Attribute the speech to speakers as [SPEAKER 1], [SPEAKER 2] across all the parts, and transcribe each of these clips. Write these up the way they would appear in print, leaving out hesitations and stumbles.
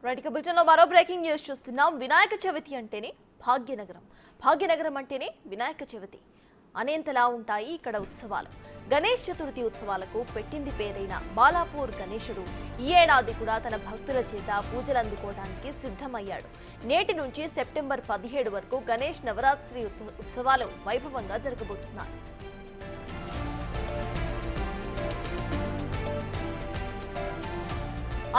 [SPEAKER 1] Right బులెటిన్లో మరో breaking news చూస్తున్నాం. వినాయక చవితి అంటేనే భాగ్యనగరం, భాగ్యనగరం అంటేనే వినాయక చవితి అనేంతలా ఉంటాయి ఇక్కడ ఉత్సవాలు. గణేష్ చతుర్థి ఉత్సవాలకు పెట్టింది పేరైన బాలాపూర్ గణేశుడు ఈ ఏడాది కూడా తన భక్తుల చేత పూజలు అందుకోవడానికి సిద్ధమయ్యాడు. నేటి నుంచి సెప్టెంబర్ 17 వరకు గణేష్ నవరాత్రి ఉత్సవాలు వైభవంగా జరగబోతున్నాయి.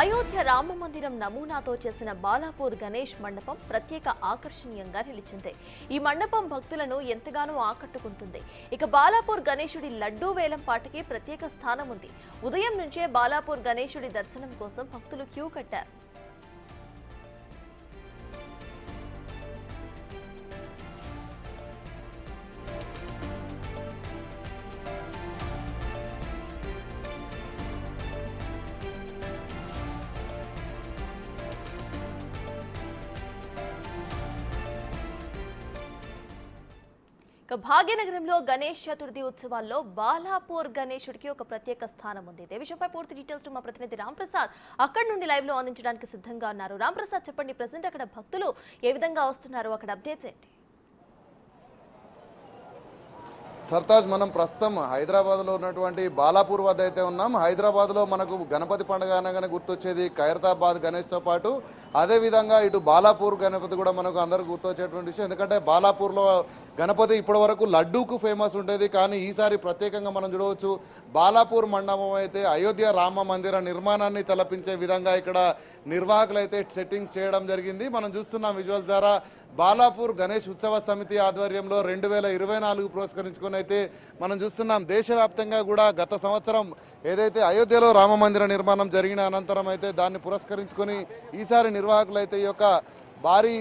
[SPEAKER 1] అయోధ్య రామ మందిరం నమూనాతో చేసిన బాలాపూర్ గణేష్ మండపం ప్రత్యేక ఆకర్షణీయంగా నిలిచింది. ఈ మండపం భక్తులను ఎంతగానో ఆకట్టుకుంటుంది. ఇక బాలాపూర్ గణేశుడి లడ్డూ వేలం పాటకి ప్రత్యేక స్థానం ఉంది. ఉదయం నుంచే బాలాపూర్ గణేశుడి దర్శనం కోసం భక్తులు క్యూ కట్టారు. భాగ్యనగరంలో గణేష్ చతుర్థి ఉత్సవాల్లో బాలాపూర్ గణేశుడికి ఒక ప్రత్యేక స్థానం ఉంది. ఇదే విషయంపై పూర్తి డీటెయిల్స్ మా ప్రతినిధి రాంప్రసాద్ అక్కడి నుండి లైవ్ లో అందించడానికి సిద్ధంగా ఉన్నారు. రాంప్రసాద్, చెప్పండి, ప్రెసెంట్ అక్కడ భక్తులు ఏ విధంగా వస్తున్నారు, అక్కడ అప్డేట్స్ ఏంటి?
[SPEAKER 2] సర్తాజ్, మనం ప్రస్తుతం హైదరాబాద్లో ఉన్నటువంటి బాలాపూర్ వద్ద అయితే ఉన్నాం. హైదరాబాద్లో మనకు గణపతి పండుగ అనగానే గుర్తొచ్చేది ఖైరతాబాద్ గణేష్తో పాటు అదేవిధంగా ఇటు బాలాపూర్ గణపతి కూడా మనకు అందరికి గుర్తొచ్చేటువంటి విషయం. ఎందుకంటే బాలాపూర్లో గణపతి ఇప్పటి వరకు లడ్డూకు ఫేమస్ ఉండేది, కానీ ఈసారి ప్రత్యేకంగా మనం చూడవచ్చు బాలాపూర్ మండపం అయితే అయోధ్య రామ మందిర నిర్మాణాన్ని తలపించే విధంగా ఇక్కడ నిర్వాహకులు అయితే సెట్టింగ్స్ చేయడం జరిగింది. మనం చూస్తున్నాం విజువల్స్ ద్వారా బాలాపూర్ గణేష్ ఉత్సవ సమితి ఆధ్వర్యంలో 2024 పురస్కరించుకొని అయితే మనం చూస్తున్నాం. దేశవ్యాప్తంగా కూడా గత సంవత్సరం ఏదైతే అయోధ్యలో రామ మందిర నిర్మాణం జరిగిన అనంతరం అయితే దాన్ని పురస్కరించుకొని ఈసారి నిర్వాహకులు అయితే ఈ యొక్క భారీ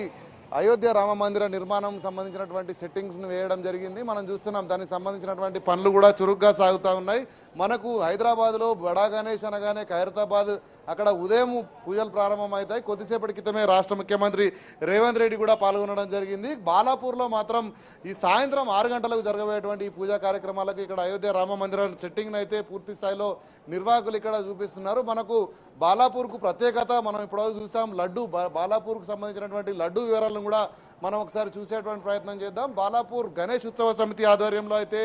[SPEAKER 2] అయోధ్య రామ మందిర నిర్మాణం సంబంధించినటువంటి సెట్టింగ్స్ను వేయడం జరిగింది. మనం చూస్తున్నాం దానికి సంబంధించినటువంటి పనులు కూడా చురుగ్గా సాగుతూ ఉన్నాయి. మనకు హైదరాబాద్లో బడా గణేష్ అనగానే ఖైరతాబాద్ అక్కడ ఉదయం పూజలు ప్రారంభమవుతాయి. కొద్దిసేపటి క్రితమే రాష్ట్ర ముఖ్యమంత్రి రేవంత్ రెడ్డి కూడా పాల్గొనడం జరిగింది. బాలాపూర్లో మాత్రం ఈ సాయంత్రం 6 గంటలకు జరగబోయేటువంటి ఈ పూజా కార్యక్రమాలకు ఇక్కడ అయోధ్య రామ మందిరం సెట్టింగ్ను అయితే పూర్తి స్థాయిలో నిర్వాహకులు ఇక్కడ చూపిస్తున్నారు. మనకు బాలాపూర్కు ప్రత్యేకత మనం ఇప్పుడు చూసాం. లడ్డు బాలాపూర్కు సంబంధించినటువంటి లడ్డు వివరాలను కూడా మనం ఒకసారి చూసేటువంటి ప్రయత్నం చేద్దాం. బాలాపూర్ గణేష్ ఉత్సవ సమితి ఆధ్వర్యంలో అయితే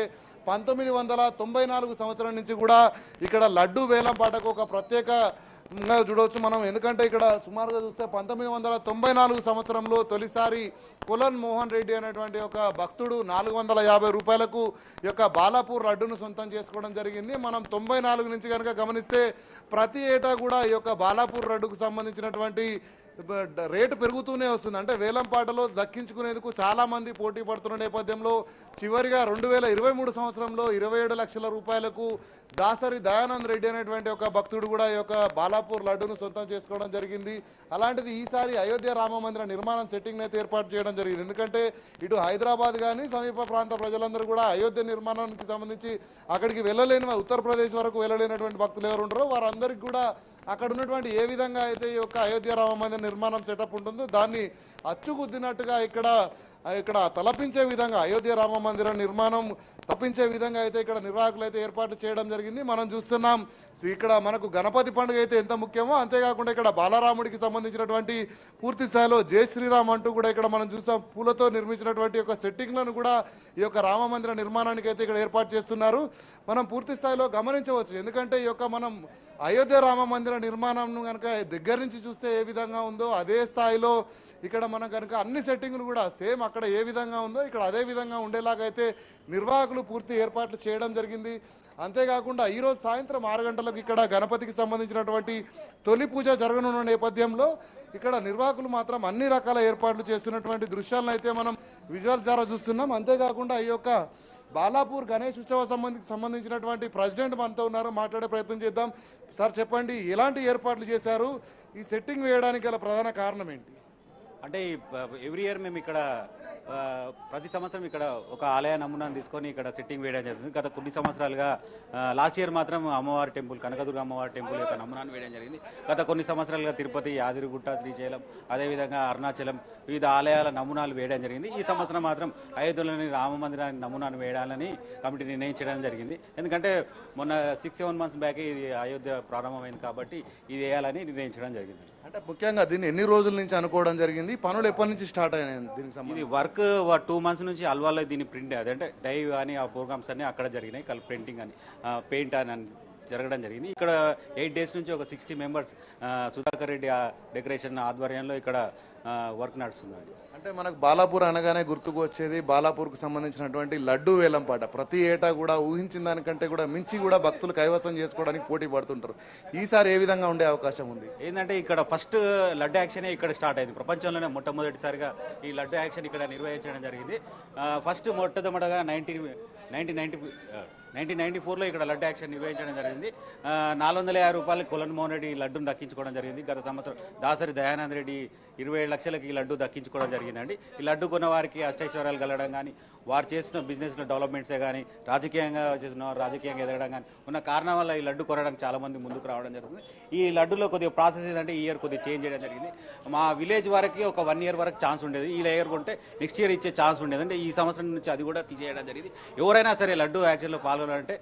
[SPEAKER 2] 1994 సంవత్సరం నుంచి కూడా ఇక్కడ లడ్డు వేలం పాటకు ఒక ప్రత్యేకంగా చూడవచ్చు మనం. ఎందుకంటే ఇక్కడ సుమారుగా చూస్తే 1994 సంవత్సరంలో తొలిసారి కొలన్ మోహన్ రెడ్డి అనేటువంటి ఒక భక్తుడు 450 రూపాయలకు ఈ యొక్క బాలాపూర్ లడ్డును సొంతం చేసుకోవడం జరిగింది. మనం 94 నుంచి కనుక గమనిస్తే ప్రతి ఏటా కూడా ఈ యొక్క బాలాపూర్ లడ్డుకు సంబంధించినటువంటి రేటు పెరుగుతూనే వస్తుంది. అంటే వేలం పాటలో దక్కించుకునేందుకు చాలామంది పోటీ పడుతున్న నేపథ్యంలో చివరిగా 2023 సంవత్సరంలో 27 లక్షల రూపాయలకు దాసరి దయానంద్ రెడ్డి అనేటువంటి ఒక భక్తుడు కూడా ఈ యొక్క బాలాపూర్ లడ్డును సొంతం చేసుకోవడం జరిగింది. అలాంటిది ఈసారి అయోధ్య రామ మందిర నిర్మాణం సెట్టింగ్ అయితే ఏర్పాటు చేయడం జరిగింది. ఎందుకంటే ఇటు హైదరాబాద్ కానీ సమీప ప్రాంత ప్రజలందరూ కూడా అయోధ్య నిర్మాణానికి సంబంధించి అక్కడికి వెళ్ళలేని, ఉత్తరప్రదేశ్ వరకు వెళ్ళలేనటువంటి భక్తులు ఎవరు ఉంటారో వారందరికీ కూడా అక్కడ ఉన్నటువంటి ఏ విధంగా అయితే ఈ యొక్క అయోధ్య రామ మందిర నిర్మాణం సెటప్ ఉంటుందో దాన్ని అచ్చుగుద్దినట్టుగా ఇక్కడ తలపించే విధంగా అయోధ్య రామ మందిర నిర్మాణం తప్పించే విధంగా అయితే ఇక్కడ నిర్వాహకులు అయితే ఏర్పాటు చేయడం జరిగింది. మనం చూస్తున్నాం ఇక్కడ మనకు గణపతి పండుగ అయితే ఎంత ముఖ్యమో అంతేకాకుండా ఇక్కడ బాలరాముడికి సంబంధించినటువంటి పూర్తి స్థాయిలో జై శ్రీరామ్ అంటూ కూడా ఇక్కడ మనం చూసాం. పూలతో నిర్మించినటువంటి యొక్క సెట్టింగ్లను కూడా ఈ యొక్క రామ మందిర నిర్మాణానికి అయితే ఇక్కడ ఏర్పాటు చేస్తున్నారు. మనం పూర్తి స్థాయిలో గమనించవచ్చు. ఎందుకంటే ఈ యొక్క మనం అయోధ్య రామ మందిర నిర్మాణం కనుక దగ్గర నుంచి చూస్తే ఏ విధంగా ఉందో అదే స్థాయిలో ఇక్కడ మనం కనుక అన్ని సెట్టింగ్లు కూడా సేమ్ అక్కడ ఏ విధంగా ఉందో ఇక్కడ అదే విధంగా ఉండేలాగా అయితే నిర్వాహకులు పూర్తి ఏర్పాట్లు చేయడం జరిగింది. అంతేకాకుండా ఈరోజు సాయంత్రం 6 గంటలకు ఇక్కడ గణపతికి సంబంధించినటువంటి తొలి పూజ జరగనున్న నేపథ్యంలో ఇక్కడ నిర్వాహకులు మాత్రం అన్ని రకాల ఏర్పాట్లు చేస్తున్నటువంటి దృశ్యాలను అయితే మనం విజువల్స్ ద్వారా చూస్తున్నాం. అంతేకాకుండా ఈ యొక్క బాలాపూర్ గణేష్ ఉత్సవ సంబంధించినటువంటి ప్రెసిడెంట్ మనతో ఉన్నారు, మాట్లాడే ప్రయత్నం చేద్దాం. సార్, చెప్పండి, ఎలాంటి ఏర్పాట్లు చేశారు? ఈ సెట్టింగ్ వేయడానికి గల ప్రధాన కారణం ఏంటి?
[SPEAKER 3] అంటే ఎవ్రీ ఇయర్ మేము ఇక్కడ ప్రతి సంవత్సరం ఇక్కడ ఒక ఆలయ నమూనాను తీసుకొని ఇక్కడ సెట్టింగ్ వేయడం జరుగుతుంది. గత కొన్ని సంవత్సరాలుగా లాస్ట్ ఇయర్ మాత్రం అమ్మవారి టెంపుల్ కనకదుర్గ అమ్మవారి టెంపుల్ యొక్క నమూనాను వేయడం జరిగింది. గత కొన్ని సంవత్సరాలుగా తిరుపతి, యాదగిరిగుట్ట, శ్రీశైలం, అదేవిధంగా అరుణాచలం వివిధ ఆలయాల నమూనాలు వేయడం జరిగింది. ఈ సంవత్సరం మాత్రం అయోధ్యలోని రామ మందిరాన్ని నమూనాను వేయాలని కమిటీ నిర్ణయించడం జరిగింది. ఎందుకంటే మొన్న 6-7 months బ్యాక్ ఇది అయోధ్య ప్రారంభమైంది కాబట్టి ఇది వేయాలని నిర్ణయించడం జరిగింది.
[SPEAKER 2] అంటే ముఖ్యంగా దీన్ని ఎన్ని రోజుల నుంచి అనుకోవడం జరిగింది, పనులు ఎప్పటి నుంచి స్టార్ట్ అయినాయి దీనికి సంబంధించి?
[SPEAKER 3] ఇది వర్క్ 2 months నుంచి అల్వాల్లో దీన్ని ప్రింట్ అదంటే డైవ్ కానీ ఆ ప్రోగ్రామ్స్ అన్ని అక్కడ జరిగినాయి. ప్రింటింగ్ అని పెయింట్ అని జరగడం జరిగింది. ఇక్కడ 8 days నుంచి ఒక 60 members సుధాకర్ రెడ్డి డెకరేషన్ ఆధ్వర్యంలో ఇక్కడ వర్క్ నడుస్తుంది.
[SPEAKER 2] అంటే మనకు బాలాపూర్ అనగానే గుర్తుకు వచ్చేది బాలాపూర్కు సంబంధించినటువంటి లడ్డు వేలం పాట. ప్రతి ఏటా కూడా ఊహించిన దానికంటే కూడా మించి కూడా భక్తులు కైవసం చేసుకోవడానికి పోటీ పడుతుంటారు. ఈసారి ఏ విధంగా ఉండే అవకాశం ఉంది?
[SPEAKER 3] ఏంటంటే ఇక్కడ ఫస్ట్ లడ్డు యాక్షనే ఇక్కడ స్టార్ట్ అయింది. ప్రపంచంలోనే మొట్టమొదటిసారిగా ఈ లడ్డు యాక్షన్ ఇక్కడ నిర్వహించడం జరిగింది. ఫస్ట్ మొట్టమొదటిగా 1994లో ఇక్కడ లడ్డు యాక్షన్ నిర్వహించడం జరిగింది. 450 రూపాయలు కొలను మోహన్ రెడ్డి లడ్డును దక్కించుకోవడం జరిగింది. గత సంవత్సరం దాసరి దయానంద రెడ్డి 27 లక్షలకి ఈ లడ్డు దక్కించుకోవడం జరిగిందండి. ఈ లడ్డు కొన్న వారికి అష్టైశ్వర్యాలు కలగడం కానీ, వారు చేసిన బిజినెస్లో డెవలప్మెంట్సే కానీ, రాజకీయంగా చేసిన రాజకీయంగా ఎదగడం కానీ ఉన్న కారణం వల్ల ఈ లడ్డు కొనడానికి చాలా మంది ముందుకు రావడం జరుగుతుంది. ఈ లడ్డులో కొద్దిగా ప్రాసెస్ ఏంటంటే ఈ ఇయర్ కొద్దిగా చేంజ్ చేయడం జరిగింది. మా విలేజ్ వరకు ఒక 1 year వరకు ఛాన్స్ ఉండేది. ఈ ఇయర్ కొంటే నెక్స్ట్ ఇయర్ ఇచ్చే ఛాన్స్ ఉండేది. అంటే ఈ సంవత్సరం నుంచి అది కూడా తీసేయడం జరిగింది. ఎవరైనా సరే లడ్డు యాక్షన్లో పాల్గొనాలంటే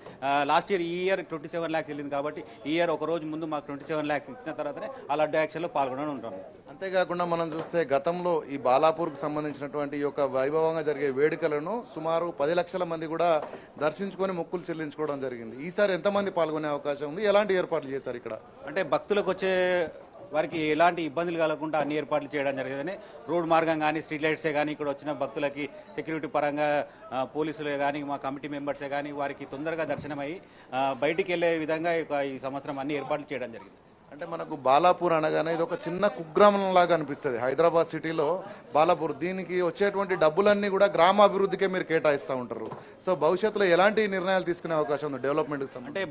[SPEAKER 3] లాస్ట్ ఇయర్ ఈ ఇయర్ 27 lakhs వెళ్ళింది కాబట్టి ఈ ఇయర్ ఒక రోజు ముందు మాకు 27 lakhs ఇచ్చిన తర్వాతనే ఆ లడ్డు యాక్షన్లో పాల్గొనడం ఉంటాం.
[SPEAKER 2] అంతేకాకుండా మనం చూస్తే గతంలో ఈ బాలాపూర్కు సంబంధించినటువంటి ఈ యొక్క వైభవంగా జరిగే వేడుకలను సుమారు 10 లక్షల మంది కూడా దర్శించుకొని మొక్కులు చెల్లించుకోవడం జరిగింది. ఈసారి ఎంతమంది పాల్గొనే అవకాశం ఉంది? ఎలాంటి ఏర్పాట్లు చేశారు ఇక్కడ?
[SPEAKER 3] అంటే భక్తులకు వచ్చే వారికి ఎలాంటి ఇబ్బందులు కలగకుండా అన్ని ఏర్పాట్లు చేయడం జరిగిందని రోడ్ మార్గం కానీ, స్ట్రీట్ లైట్సే కానీ, ఇక్కడ వచ్చిన భక్తులకి సెక్యూరిటీ పరంగా పోలీసులే కానీ, మా కమిటీ మెంబర్సే కానీ వారికి తొందరగా దర్శనమై బయటికి వెళ్ళే విధంగా ఈ సంవత్సరం అన్ని ఏర్పాట్లు చేయడం జరిగింది.
[SPEAKER 2] అంటే మనకు బాలాపూర్ అనగానే ఇది ఒక చిన్న కుగ్రామం లాగా అనిపిస్తుంది హైదరాబాద్ సిటీలో బాలాపూర్. దీనికి వచ్చేటువంటి డబ్బులన్నీ కూడా గ్రామాభివృద్ధికే మీరు కేటాయిస్తూ ఉంటారు. సో భవిష్యత్తులో ఎలాంటి నిర్ణయాలు తీసుకునే అవకాశం ఉంది డెవలప్మెంట్కి సంబంధించి?
[SPEAKER 3] అంటే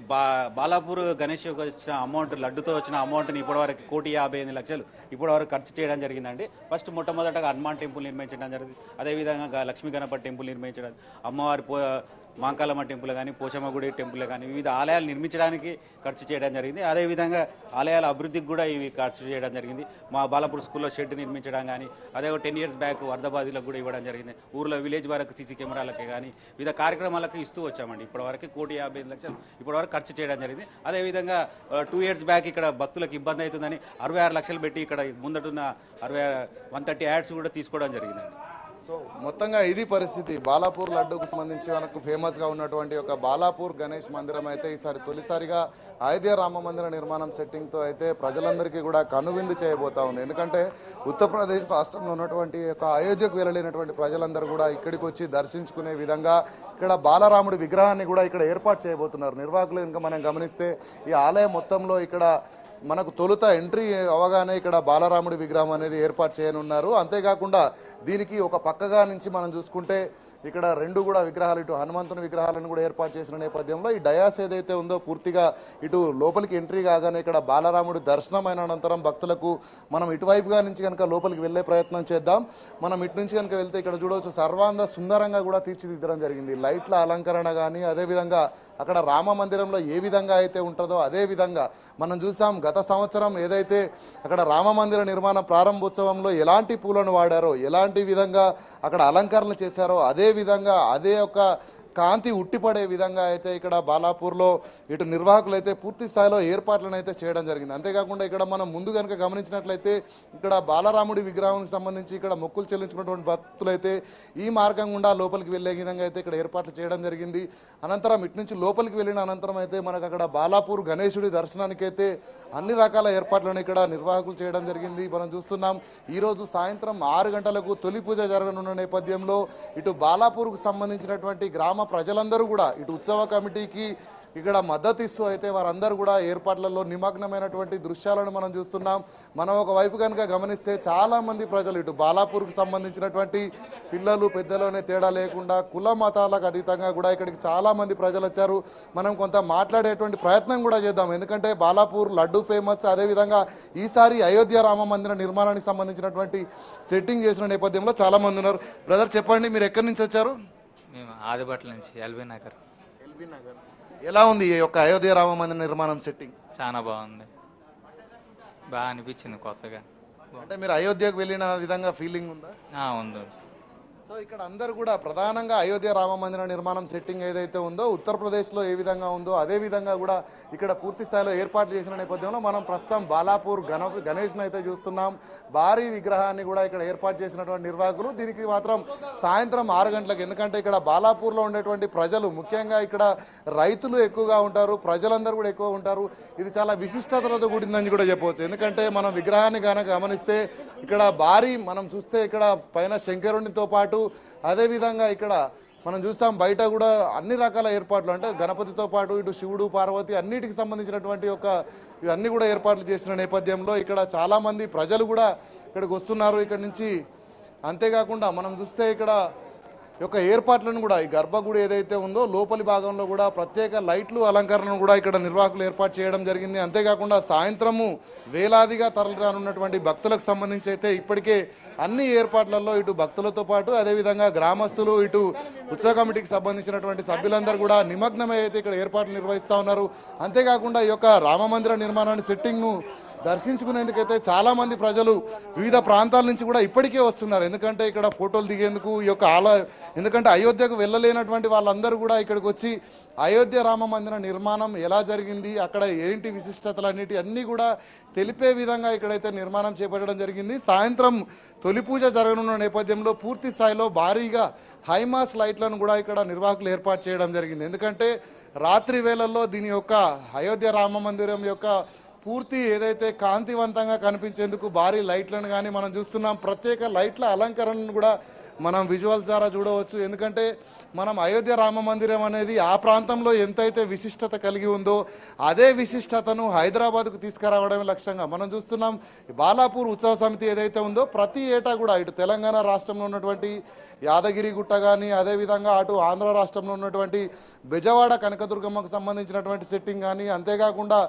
[SPEAKER 3] బాలాపూర్ గణేష్ వచ్చిన అమౌంట్, లడ్డుతో వచ్చిన అమౌంట్ని ఇప్పటివరకు 1,58 లక్షలు ఇప్పటివరకు ఖర్చు చేయడం జరిగిందండి. ఫస్ట్ మొట్టమొదటగా హనుమాన్ టెంపుల్ నిర్మించడం జరిగింది. అదేవిధంగా లక్ష్మీ గణపతి టెంపుల్ నిర్మించడం, అమ్మవారి మాంకాలమ్మ టెంపుల్ కానీ, పోచమ్మ గుడి టెంపుల్ కానీ వివిధ ఆలయాలు నిర్మించడానికి ఖర్చు చేయడం జరిగింది. అదేవిధంగా ఆలయాల అభివృద్ధికి కూడా ఇవి ఖర్చు చేయడం జరిగింది. మా బాలాపూర్ స్కూల్లో షెడ్ నిర్మించడం కానీ, అదే 10 years బ్యాక్ వరదబాధితులకు కూడా ఇవ్వడం జరిగింది. ఊర్లో విలేజ్ వరకు సీసీ కెమెరాలకి కానీ వివిధ కార్యక్రమాలకు ఇస్తూ వచ్చామండి. ఇప్పటివరకు 1,55 లక్షలు ఇప్పటివరకు ఖర్చు చేయడం జరిగింది. అదేవిధంగా 2 years బ్యాక్ ఇక్కడ భక్తులకు ఇబ్బంది అవుతుందని 66 లక్షలు పెట్టి ఇక్కడ ముందటున్న 130 యాడ్స్ కూడా తీసుకోవడం జరిగిందండి.
[SPEAKER 2] సో మొత్తంగా ఇది పరిస్థితి. బాలాపూర్ లడ్డూకు సంబంధించి మనకు ఫేమస్గా ఉన్నటువంటి ఒక బాలాపూర్ గణేష్ మందిరం అయితే ఈసారి తొలిసారిగా అయోధ్య రామ మందిర నిర్మాణం సెట్టింగ్తో అయితే ప్రజలందరికీ కూడా కనువిందు చేయబోతా ఉంది. ఎందుకంటే ఉత్తరప్రదేశ్ రాష్ట్రంలో ఉన్నటువంటి ఒక అయోధ్యకు వెళ్ళలేనటువంటి ప్రజలందరూ కూడా ఇక్కడికి వచ్చి దర్శించుకునే విధంగా ఇక్కడ బాలరాముడి విగ్రహాన్ని కూడా ఇక్కడ ఏర్పాటు చేయబోతున్నారు నిర్వాహకులు. ఇంకా మనం గమనిస్తే ఈ ఆలయం మొత్తంలో ఇక్కడ మనకు తొలుత ఎంట్రీ అవగానే ఇక్కడ బాలరాముడి విగ్రహం అనేది ఏర్పాటు చేయనున్నారు. అంతేకాకుండా దీనికి ఒక పక్కగా నుంచి మనం చూసుకుంటే ఇక్కడ 2 కూడా విగ్రహాలు, ఇటు హనుమంతుని విగ్రహాలను కూడా ఏర్పాటు చేసిన నేపథ్యంలో ఈ డయాస్ ఏదైతే ఉందో పూర్తిగా ఇటు లోపలికి ఎంట్రీ కాగానే ఇక్కడ బాలరాముడి దర్శనం అయిన అనంతరం భక్తులకు మనం ఇటువైపుగా నుంచి కనుక లోపలికి వెళ్ళే ప్రయత్నం చేద్దాం. మనం ఇటు నుంచి కనుక వెళ్తే ఇక్కడ చూడవచ్చు సర్వాంగ సుందరంగా కూడా తీర్చిదిద్దడం జరిగింది. లైట్ల అలంకరణ కానీ, అదేవిధంగా అక్కడ రామ మందిరంలో ఏ విధంగా అయితే ఉంటుందో అదే విధంగా మనం చూసాం. గత సంవత్సరం ఏదైతే అక్కడ రామ మందిర నిర్మాణ ప్రారంభోత్సవంలో ఎలాంటి పూలను వాడారో, ఎలాంటి విధంగా అక్కడ అలంకరణ చేశారో అదే విధంగా అదే ఒక కాంతి ఉట్టిపడే విధంగా అయితే ఇక్కడ బాలాపూర్లో ఇటు నిర్వాహకులు అయితే పూర్తి స్థాయిలో ఏర్పాట్లను అయితే చేయడం జరిగింది. అంతేకాకుండా ఇక్కడ మనం ముందు కనుక గమనించినట్లయితే ఇక్కడ బాలరాముడి విగ్రహానికి సంబంధించి ఇక్కడ మొక్కులు చెల్లించుకున్నటువంటి భక్తులు అయితే ఈ మార్గం గుండా లోపలికి వెళ్ళే విధంగా అయితే ఇక్కడ ఏర్పాట్లు చేయడం జరిగింది. అనంతరం ఇటు నుంచి లోపలికి వెళ్ళిన అనంతరం అయితే మనకు అక్కడ బాలాపూర్ గణేశుడి దర్శనానికి అయితే అన్ని రకాల ఏర్పాట్లను ఇక్కడ నిర్వాహకులు చేయడం జరిగింది. మనం చూస్తున్నాం ఈరోజు సాయంత్రం 6 గంటలకు తొలి పూజ జరగనున్న నేపథ్యంలో ఇటు బాలాపూర్కు సంబంధించినటువంటి గ్రామ ప్రజలందరూ కూడా ఇటు ఉత్సవ కమిటీకి ఇక్కడ మద్దతు ఇస్తూ అయితే వారందరూ కూడా ఏర్పాట్లలో నిమగ్నమైనటువంటి దృశ్యాలను మనం చూస్తున్నాం. మనం ఒకవైపు కనుక గమనిస్తే చాలా మంది ప్రజలు ఇటు బాలాపూర్కు సంబంధించినటువంటి పిల్లలు పెద్దలోనే తేడా లేకుండా కుల మతాలకు అతీతంగా కూడా ఇక్కడికి చాలా మంది ప్రజలు వచ్చారు. మనం కొంత మాట్లాడేటువంటి ప్రయత్నం కూడా చేద్దాం. ఎందుకంటే బాలాపూర్ లడ్డు ఫేమస్. అదేవిధంగా ఈసారి అయోధ్య రామ మందిర నిర్మాణానికి సంబంధించినటువంటి సెట్టింగ్ చేసిన నేపథ్యంలో చాలా మంది ఉన్నారు. బ్రదర్ చెప్పండి, మీరు ఎక్కడి నుంచి వచ్చారు?
[SPEAKER 4] మేము ఆదిబట్ల నుంచి ఎల్బీ నగర్.
[SPEAKER 2] ఎలా ఉంది ఈ యొక్క అయోధ్య రామ మందిర నిర్మాణం సెట్టింగ్?
[SPEAKER 4] చాలా బాగుంది, బాగా అనిపించింది కొత్తగా.
[SPEAKER 2] అంటే మీరు అయోధ్యకు వెళ్ళిన విధంగా ఫీలింగ్ ఉందా?
[SPEAKER 4] ఉంది.
[SPEAKER 2] సో ఇక్కడ అందరూ కూడా ప్రధానంగా అయోధ్య రామ మందిర నిర్మాణం సెట్టింగ్ ఏదైతే ఉందో ఉత్తరప్రదేశ్లో ఏ విధంగా ఉందో అదే విధంగా కూడా ఇక్కడ పూర్తి స్థాయిలో ఏర్పాటు చేసిన నేపథ్యంలో మనం ప్రస్తుతం బాలాపూర్ గణేష్ను అయితే చూస్తున్నాం. భారీ విగ్రహాన్ని కూడా ఇక్కడ ఏర్పాటు చేసినటువంటి నిర్వాహకులు దీనికి మాత్రం సాయంత్రం 6 గంటలకు, ఎందుకంటే ఇక్కడ బాలాపూర్లో ఉండేటువంటి ప్రజలు ముఖ్యంగా ఇక్కడ రైతులు ఎక్కువగా ఉంటారు, ప్రజలందరూ కూడా ఎక్కువ ఉంటారు. ఇది చాలా విశిష్టతలతో కూడిందని కూడా చెప్పవచ్చు. ఎందుకంటే మనం విగ్రహాన్ని కనుక గమనిస్తే ఇక్కడ భారీ మనం చూస్తే ఇక్కడ పైన శంకరునితో పాటు అదేవిధంగా ఇక్కడ మనం చూస్తాం బయట కూడా అన్ని రకాల ఏర్పాట్లు, అంటే గణపతితో పాటు ఇటు శివుడు పార్వతి అన్నిటికి సంబంధించినటువంటి ఇవన్నీ కూడా ఏర్పాట్లు చేసిన నేపథ్యంలో ఇక్కడ చాలా మంది ప్రజలు కూడా ఇక్కడికి వస్తున్నారు ఇక్కడ నుంచి. అంతేకాకుండా మనం చూస్తే ఇక్కడ యొక్క ఏర్పాట్లను కూడా ఈ గర్భగుడి ఏదైతే ఉందో లోపలి భాగంలో కూడా ప్రత్యేక లైట్లు అలంకరణను కూడా ఇక్కడ నిర్వాహకులు ఏర్పాటు చేయడం జరిగింది. అంతేకాకుండా సాయంత్రము వేలాదిగా తరలిరానున్నటువంటి భక్తులకు సంబంధించి అయితే ఇప్పటికే అన్ని ఏర్పాట్లలో ఇటు భక్తులతో పాటు అదేవిధంగా గ్రామస్తులు ఇటు ఉత్సవ కమిటీకి సంబంధించినటువంటి సభ్యులందరూ కూడా నిమగ్నమై అయితే ఇక్కడ ఏర్పాట్లు నిర్వహిస్తూ ఉన్నారు. అంతేకాకుండా ఈ యొక్క రామమందిర నిర్మాణాన్ని సెట్టింగ్ను దర్శించుకునేందుకైతే చాలా మంది ప్రజలు వివిధ ప్రాంతాల నుంచి కూడా ఇప్పటికే వస్తున్నారు. ఎందుకంటే ఇక్కడ ఫోటోలు దిగేందుకు ఈ యొక్క ఎందుకంటే అయోధ్యకు వెళ్ళలేనటువంటి వాళ్ళందరూ కూడా ఇక్కడికి వచ్చి అయోధ్య రామ మందిర నిర్మాణం ఎలా జరిగింది, అక్కడ ఏంటి విశిష్టతలు అన్నీ కూడా తెలిపే విధంగా ఇక్కడైతే నిర్మాణం చేపట్టడం జరిగింది. సాయంత్రం తొలి పూజ జరగనున్న నేపథ్యంలో పూర్తి స్థాయిలో భారీగా హైమాస్ లైట్లను కూడా ఇక్కడ నిర్వాహకులు ఏర్పాటు చేయడం జరిగింది. ఎందుకంటే రాత్రి వేళల్లో దీని యొక్క అయోధ్య రామ మందిరం యొక్క పూర్తి ఏదైతే కాంతివంతంగా కనిపించేందుకు భారీ లైట్లను కానీ మనం చూస్తున్నాం. ప్రత్యేక లైట్ల అలంకరణను కూడా మనం విజువల్స్ ద్వారా చూడవచ్చు. ఎందుకంటే మనం అయోధ్య రామ మందిరం అనేది ఆ ప్రాంతంలో ఎంతైతే విశిష్టత కలిగి ఉందో అదే విశిష్టతను హైదరాబాద్కు తీసుకురావడమే లక్ష్యంగా మనం చూస్తున్నాం. బాలాపూర్ ఉత్సవ సమితి ఏదైతే ఉందో ప్రతి ఏటా కూడా ఇటు తెలంగాణ రాష్ట్రంలో ఉన్నటువంటి యాదగిరి గుట్ట కానీ అదేవిధంగా అటు ఆంధ్ర రాష్ట్రంలో ఉన్నటువంటి బెజవాడ కనకదుర్గమ్మకు సంబంధించినటువంటి సెట్టింగ్ కానీ అంతేకాకుండా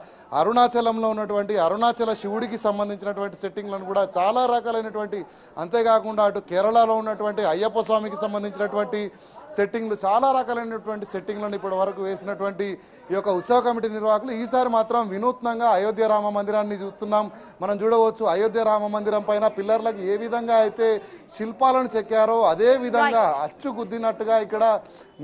[SPEAKER 2] అరుణాచలంలో ఉన్నటువంటి అరుణాచల శివుడికి సంబంధించినటువంటి సెట్టింగ్లను కూడా చాలా రకాలైనటువంటి, అంతేకాకుండా అటు కేరళలో ఉన్నటువంటి అయ్యప్ప స్వామికి సంబంధించినటువంటి సెట్టింగ్లు చాలా రకాలైనటువంటి సెట్టింగ్లను ఇప్పటి వరకు వేసినటువంటి ఈ యొక్క ఉత్సవ కమిటీ నిర్వాహకులు ఈసారి మాత్రం వినూత్నంగా అయోధ్య రామ మందిరాన్ని చూస్తున్నాం. మనం చూడవచ్చు అయోధ్య రామ మందిరం పైన పిల్లర్లకు ఏ విధంగా అయితే శిల్పాలను చెక్కారో అదే విధంగా అచ్చు గుద్దినట్టుగా ఇక్కడ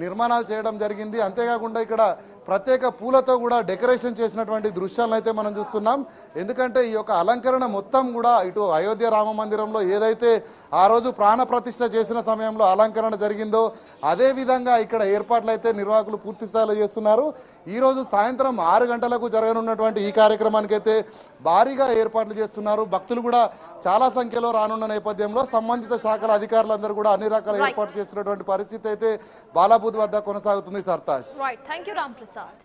[SPEAKER 2] నిర్మాణాలు చేయడం జరిగింది. అంతేకాకుండా ఇక్కడ ప్రత్యేక పూలతో కూడా డెకరేషన్ చేసినటువంటి దృశ్యాలను అయితే మనం చూస్తున్నాం. ఎందుకంటే ఈ యొక్క అలంకరణ మొత్తం కూడా ఇటు అయోధ్య రామ మందిరంలో ఏదైతే ఆ రోజు ప్రాణ ప్రతిష్ఠ చేసిన సమయంలో అలంకరణ జరిగిందో అదే విధంగా ఇక్కడ ఏర్పాట్లు అయితే నిర్వాహకులు పూర్తి స్థాయిలో చేస్తున్నారు. ఈరోజు సాయంత్రం 6 గంటలకు జరగనున్నటువంటి ఈ కార్యక్రమానికి అయితే భారీగా ఏర్పాట్లు చేస్తున్నారు. భక్తులు కూడా చాలా సంఖ్యలో రానున్న నేపథ్యంలో సంబంధిత శాఖల అధికారులందరూ కూడా అన్ని రకాల ఏర్పాట్లు చేస్తున్నటువంటి పరిస్థితి అయితే బాలాపూర్ వద్ద కొనసాగుతుంది. Sartaj.
[SPEAKER 1] Right, thank you Ram Prasad.